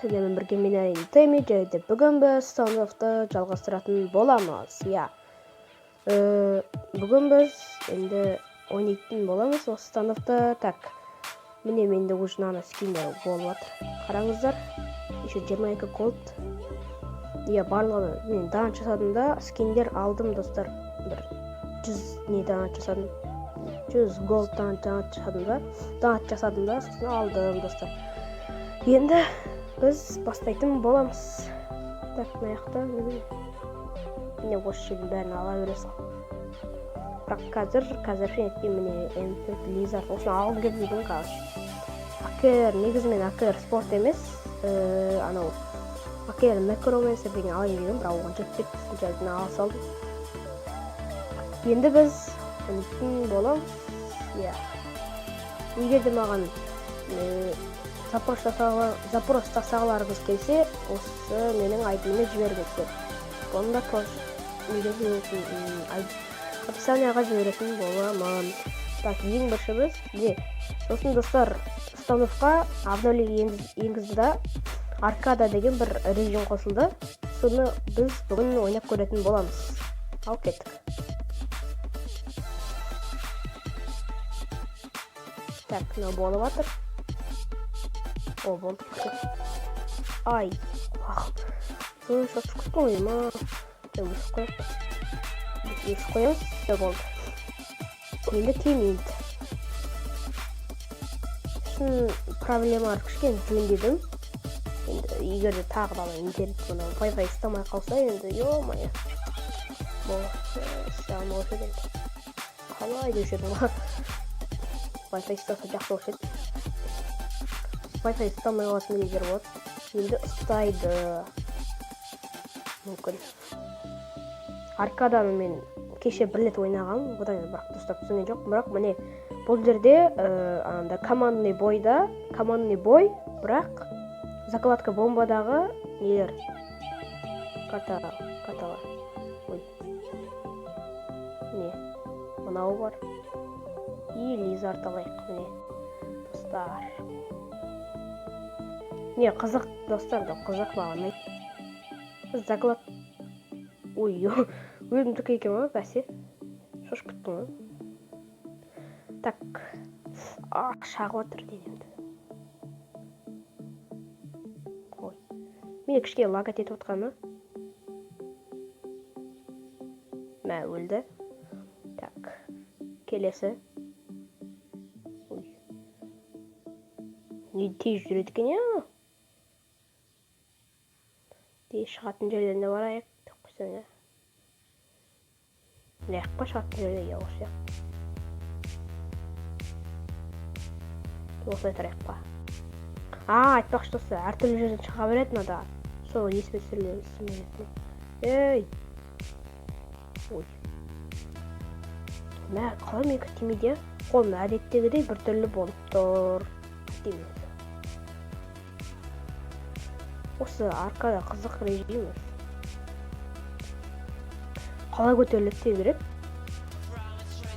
сіздермен бірге мен әрине Тэмми, және бүгін біз стандартты жалғастыратын боламыз. Бүгін біз енді ойнайтын боламыз осы стандартты. Так, міне менде уже мына скиндер болып жатыр. Қараңыздар, еще 22 голд. Барлығы мен данж жасадымда скиндер алдым достар. Бір 100 не данж жасадым. 100 голд данж жасадым да, сосын алдым достар. Енді біз бастайтын боламыз. Так, мына жақта міне осы жердің бәрін ала бересің. Бірақ қазір міне M4 Lizard осыны алғым келіп жүрдім короче. АКР негізімен АКР спорт емес, анау АКР Necromancer деген алайын дегенмін, бірақ оған жетпеді, сосын ала салдым. Енді біз ойнайтын боламыз. Егер де маған запрос жасағыларыңыз келсе, осы менің айдымды жіберіңіздер. Оны да описанияға жіберетін боламын. Так, ең бірінші біз сосын достар, стандарфқа обновление енгізді, аркада деген бір режим қосылды. Соны біз бүгін ойнап көретін боламыз. Ал кеттік. Так, мынау болып жатыр. О, болды. Ай, соны шошып қойма. Өшіп қоямыз, все болды. Енді келмейді. Шын проблемалар кішкене жөндедім. Енді егер де тағы да интернет мына Wi-Fi ұстамай қалса, енді ё-моё. Саған осы еді. Қалай деуші еді олар. Wi-Fi ұстаса жақсы болшы еді. Wi-Fi ұстамай қалатын кездер болады. Енді ұстайды. Мүмкін. Аркаданы мен кеше бір рет ойнағам, бұдан бірақ достар түсінген жоқ. Бірақ міне бұл жерде командный бой, бірақ закладка бомбадағы нелер карталар. Ой. Не? Мынау бар. И Лизард алайық, міне достар. Не, қызық достар, қызық маған ұнайды. Заклад. Ой, өзім түк екен ма, бәсе? Шошып кеттім ма? Так, шағып отыр денемді. Ой, мені кішке лагат етіп отқаны. Мә, өлді. Так, келесі. Ой, не тез жүреді екен, я? Тез шығатын жерлеріне барайық. Ләқпа шатты жерде осы. Осылай тұрайық па. Айтпақшы достар, әртүрлі жерден шыға береді мында. Сол есіме түсіріледі. Ей! Ой. Қалай мен кітемейде? Қолым әдеттегідей бір түрлі болып тұр. Кітемейді. Осы аркада қызық режим. Қалай көтеріліп тезірек?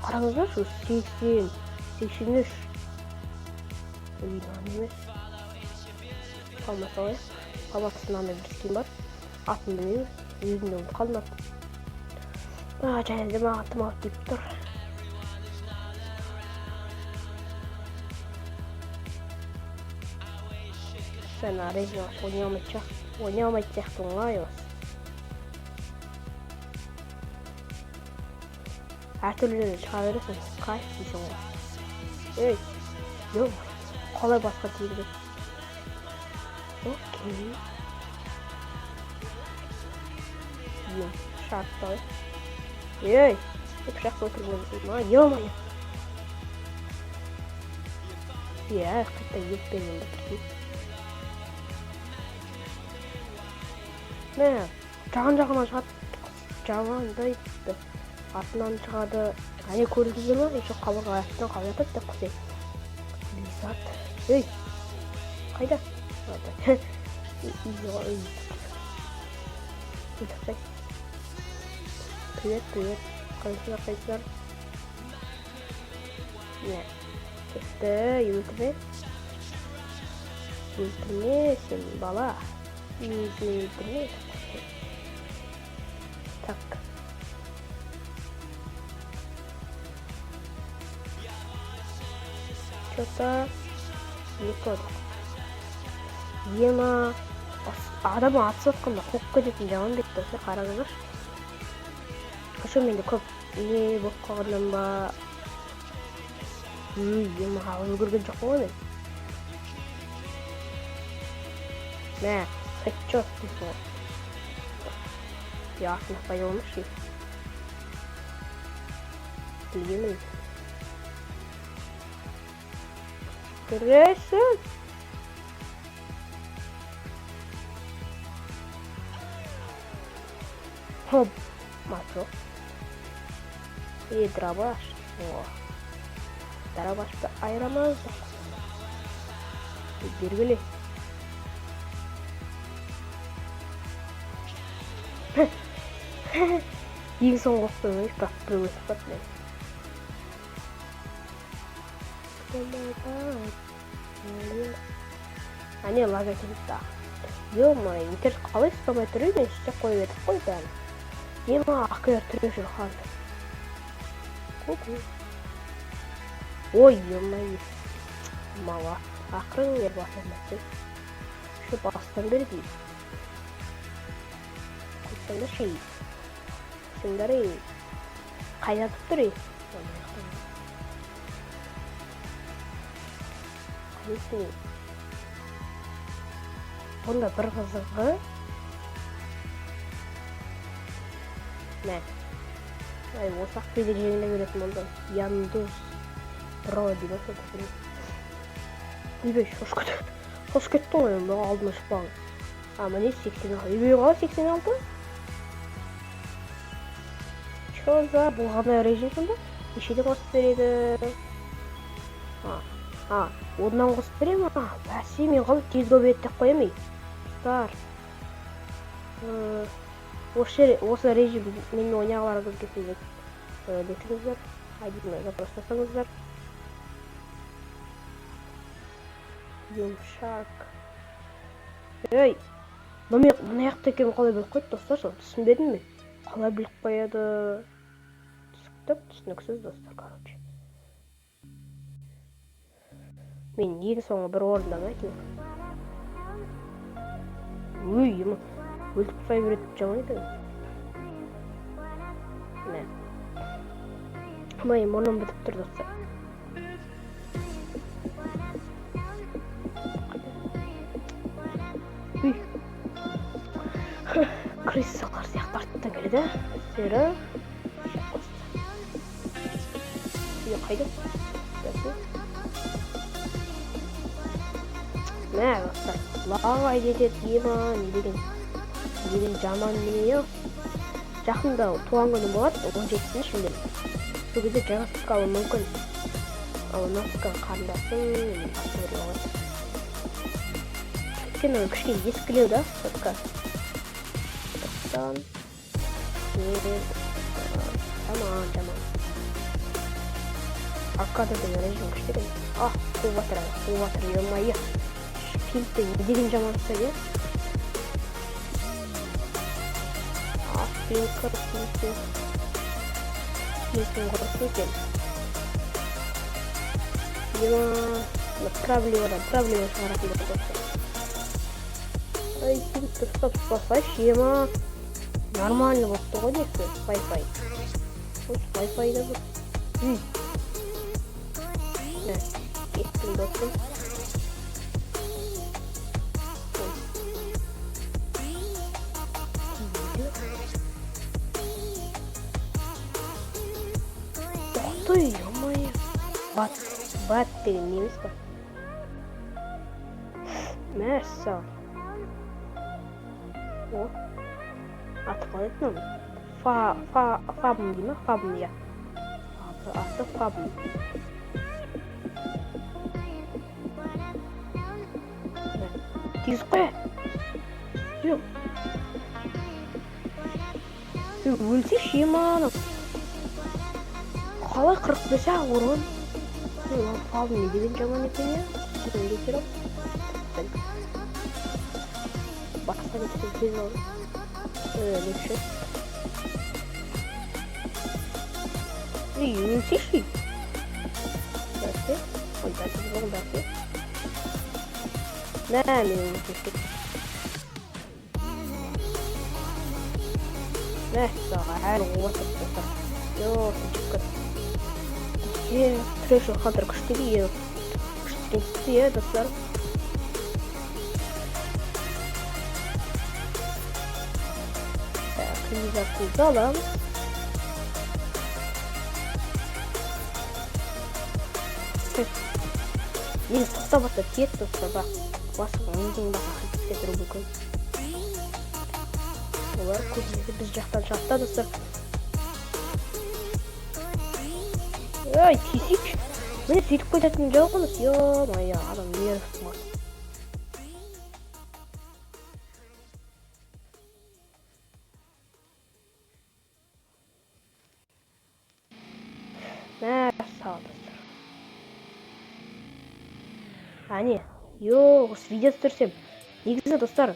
Қараңыздар, 80, 83. Ойнаған емес. Қалмаса ғой. Қалматысынан бір скин бар. Атын білмеймін. Өзімде оны қалмады. Және де маған тым алып деп тұр. Сән арезин ойнай алмайды сияқты оңай осы. Әртүрлі жерден шыға бересің, кайф дейсің ғой. Ей, жоқ, қалай басқа тегді? Окей. Шартты ғой. Ей, пышақ отырмын. Ё-моё. Қайта еппенен бітірді. Жағын-жағынан шығады. Жағындайды. Артынан шығады. Әне көрдіңіздер ма? Еще қабырға астынан қалып жатады деп құсай. Лизард. Ей! Қайда? Привет. Қайсылар. Не. Кетті, өлтірме. Өлтірме сен бала. Өзіне өлтірме. Так. Что-то не то. Ема адам атып жатқанда қуып кететін жаман бет болса қараңыздар. Қашан менде көп не болып қалғаннан ба. Ема үлгерген жоқпын ғой мен. Мә, хэдшот дейсің ғой. Ясында пайдаланшы. Білгенмін. Көресің. Хоп, мачо. И дробаш. О. Дробашты айырамаздық. Бергіле. Ең соң қоқтырмайш, бірақ бір өтіп бат мен. Ане лага кетті. Ё-май, интер қалай ұстамай тұр екен, істеп қойып едік қой бәрін. Ема ақыр түрі жүр қалды. Ой, ё-май. Мала, ақырын ер басылмасын. Şu бастан бері дейін. Көптенді шей. Сендері қайдатып тұр ей. Қайсың? Онда бір қызығы. Мә. Ай, осақ бейді жеңіне көретін ондан. Яндус. Бро дейді осы. Үйбей, хош кетті ғой, бұға алдыма шықпағын. Міне 86. Үйбей қала 86? Чо за, бұл ғана режим сонда? Ешеден қосып береді. Одан қосып бере ма? Бәсе, мен қалып тез көбеттеп қоямай. Стар. Осы режим менің ойнағаларыңыз кетіңіздер. Летіңіздер. Айдыңыздар, запростасаңыздар. Йомшак. Ей, бұны яқты екенін қалай біліп қойды, достар, сол түсінбедім мен. Қалай біліп қояды. Түсініксіз, достар, короче. Мен ең соңғы бір орындан айтайын. Өй, ема, өлтіп қай береді жаман екен. Мә. Майым, онын бітіп тұр, достар. Крысалар сияқты арттан келеді. Сері. Үйе қайда? Мә, достар. Лаға айдетеді ема, не деген жаман міне. Жақында туған күні болады, 17-сін ішінде. Сол кезде жаңасып қалу мүмкін. Ал насықан қарындасың, өйткені күшке ескілеу да, сотқа. Tamam. Arkada da rejim kuşları. Kuvatır yolmayı. Pilde 7. zamansa ya. Pilka. Pilka городки. Ема, проблема шарапында. Ай, стоп, ема. Нормально болыпты ғой депті, Wi-Fi. Wi-Fi да бұл. Кеттім достым. Оқтай, омайы. Бат деген неміз ба? Мәссал. О. Аты қалай еді мынау? Фабым дей ма? Фабым, я. Аты Фабым. Тез қой. Жоқ. Өлсеш еманым. Қалай 45-ақ ұрын? Фабым не деген жаман екен я? Сен кетер ау? батысқа кетсем тез болады. Лучше. Өлсеші. Бәрсе. Ой, бәрсе болған бәрсе. Мен өлсешке. Саға әлі оғыртып достар. Шыққыр. Treasure Hunter күштегі ел. Күштегі достар. Кредизатымызды аламыз. Мен тоқтап атта тет достар бақ. Басыға өзің бақы қайтып кетіру мүмкін. Олар көзімізді біз жақтан шақта достар. Ой, тесик. Мені сөйтіп көйтетін жоқ қылыс. Ё-май, адам еріс ма. Мәссаған достар. Әне, осы видео түсірсем. Негізі достар,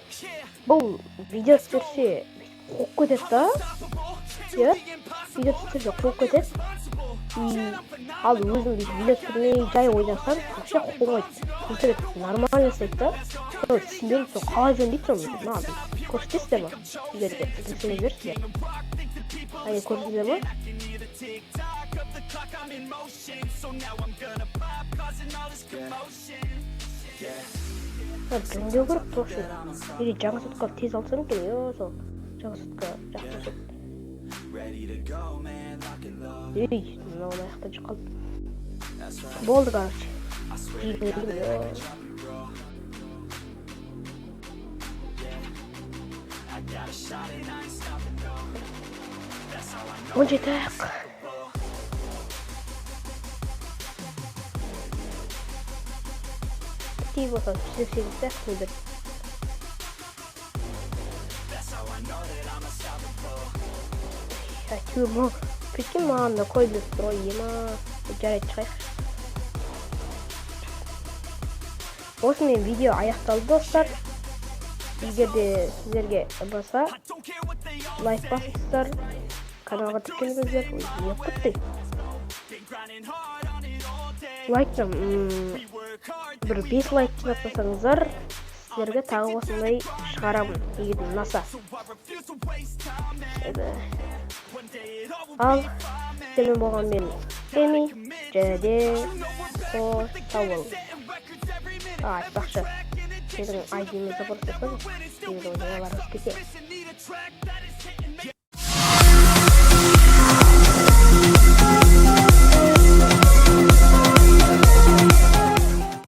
бұл видео түсірсе қоқ көтеді да? Видео түсірсе қоқ көтеді. Ал өзің видео түсірмей жай ойнасаң, вообще қоқылмайды. Интернет нормально сайт да. Сендер сол қалай жөндейді соны? Көрсетесіздер ма? Сіздерге білсеңіздер сіздер. Әне көрсетесіздер ма? Жөндеу керек тоқшы. Или жаңа сотқа тез алсам екен, сол жаңа сотқа жақсы сот. Ей, мынау аяқтан шыққалды. Болды, короче. Он жетек. Тей болса, сөзсеңізді көдір. Тюрма. Прикинь, маған қойды строй ема. Жарайды шығайық. Осымен видео аяқталды достар. Егер де сіздерге ұнаса, лайк басыңыздар, каналға тіркеліңіздер. Не құтты? Лайктан бір 5 лайк жинатпасаңыздар, сіздерге тағы осындай шығарамын, егер де ұнаса. Ал сіздермен болған мен Эми, және де сау болыңыз. Айтпақшы, сіздің айдыңызды бұрыстасаңыз, сіздің ойналарыңыз кете.